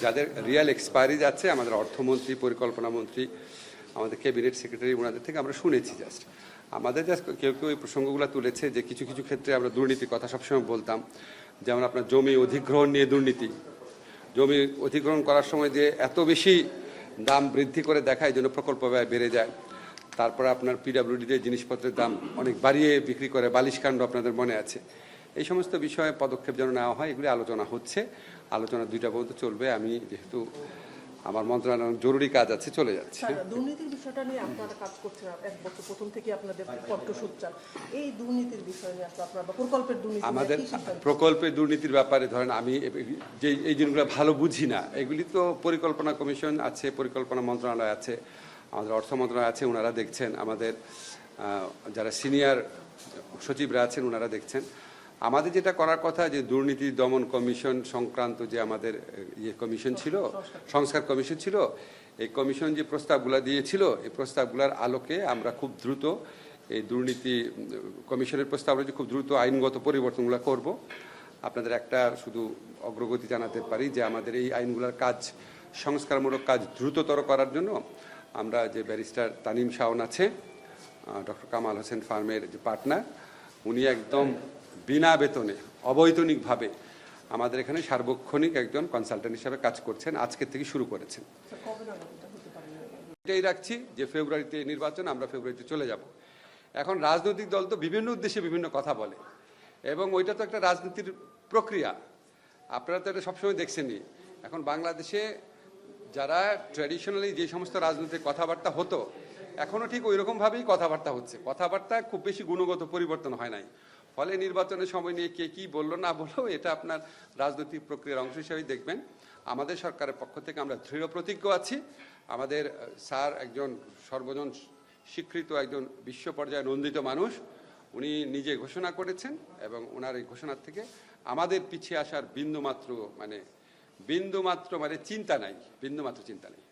যাদের real expiry যাচ্ছে আমাদের অর্থমন্ত্রী, পরিকল্পনা মন্ত্রী, আমাদের ক্যাবিনেট সেক্রেটারি, ওনাদের থেকে আমরা শুনেছি। জাস্ট আমাদের জাস্ট কেউ কেউ এই প্রসঙ্গগুলো তুলেছে যে কিছু কিছু ক্ষেত্রে আমরা দুর্নীতির কথা সবসময় বলতাম। যেমন আপনার জমি অধিগ্রহণ নিয়ে দুর্নীতি, জমি অধিগ্রহণ করার সময় যে এত বেশি দাম বৃদ্ধি করে দেখায় এই জন্য প্রকল্প ব্যয় বেড়ে যায়। তারপরে আপনার পিডাব্লিউডিতে জিনিসপত্রের দাম অনেক বাড়িয়ে বিক্রি করে, বালিশকাণ্ড আপনাদের মনে আছে। এই সমস্ত বিষয়ে পদক্ষেপ যেন নেওয়া হয়, এগুলি আলোচনা হচ্ছে। আলোচনা 2টা পর্যন্ত চলবে। আমি যেহেতু আমার মন্ত্রণালয়ের জরুরি কাজ আছে, চলে যাচ্ছে। দুর্নীতির বিষয়টা নিয়ে আপনারা কাজ করছেন এক বছর প্রথম থেকে, আপনাদের পত্রসূচনা এই দুর্নীতির বিষয় নিয়ে আপনারা প্রকল্পের দুর্নীতি, আমাদের প্রকল্পের দুর্নীতির ব্যাপারে ধরেন আমি যে এই জিনিসগুলো ভালো বুঝি না, এগুলি তো পরিকল্পনা কমিশন আছে, পরিকল্পনা মন্ত্রণালয় আছে, আমাদের অর্থ মন্ত্রণালয় আছে, ওনারা দেখছেন। আমাদের যারা সিনিয়র সচিবরা আছেন ওনারা দেখছেন। আমাদের যেটা করার কথা যে দুর্নীতি দমন কমিশন সংক্রান্ত যে আমাদের কমিশন ছিল, সংস্কার কমিশন ছিল, এই কমিশন যে প্রস্তাবগুলো দিয়েছিল এই প্রস্তাবগুলোর আলোকে আমরা খুব দ্রুত এই দুর্নীতি কমিশনের প্রস্তাব যে খুব দ্রুত আইনগত পরিবর্তনগুলো করব। আপনাদের একটা শুধু অগ্রগতি জানাতে পারি যে আমাদের এই আইনগুলোর কাজ, সংস্কারমূলক কাজ দ্রুততর করার জন্য আমরা যে ব্যারিস্টার তানিম শাওন আছে, ডক্টর কামাল হোসেন ফার্মের যে পার্টনার, উনি একদম বিনা বেতনে অবৈতনিকভাবে আমাদের এখানে সার্বক্ষণিক একজন কনসালটেন্ট হিসাবে কাজ করছেন, আজকের থেকে শুরু করেছেন। এটাই রাখছি যে ফেব্রুয়ারিতে নির্বাচন, আমরা ফেব্রুয়ারিতে চলে যাব। এখন রাজনৈতিক দল তো বিভিন্ন উদ্দেশ্যে বিভিন্ন কথা বলে এবং ওইটা তো একটা রাজনীতির প্রক্রিয়া, আপনারা তো এটা সবসময় দেখছেনই। এখন বাংলাদেশে যারা ট্র্যাডিশনালি যে সমস্ত রাজনৈতিক কথাবার্তা হতো, এখনও ঠিক ওই রকমভাবেই কথাবার্তা হচ্ছে। কথাবার্তা খুব বেশি গুণগত পরিবর্তন হয় নাই। ফলে নির্বাচনের সময় নিয়ে কে কী বললো না বললো, এটা আপনার রাজনৈতিক প্রক্রিয়ার অংশ হিসেবেই দেখবেন। আমাদের সরকারের পক্ষ থেকে আমরা দৃঢ় প্রতিজ্ঞ আছি। আমাদের স্যার একজন সর্বজন স্বীকৃত একজন বিশ্ব পর্যায়ে নন্দিত মানুষ, উনি নিজে ঘোষণা করেছেন এবং ওনার এই ঘোষণার থেকে আমাদের পিছিয়ে আসার বিন্দুমাত্র মানে চিন্তা নাই, বিন্দুমাত্র চিন্তা নেই।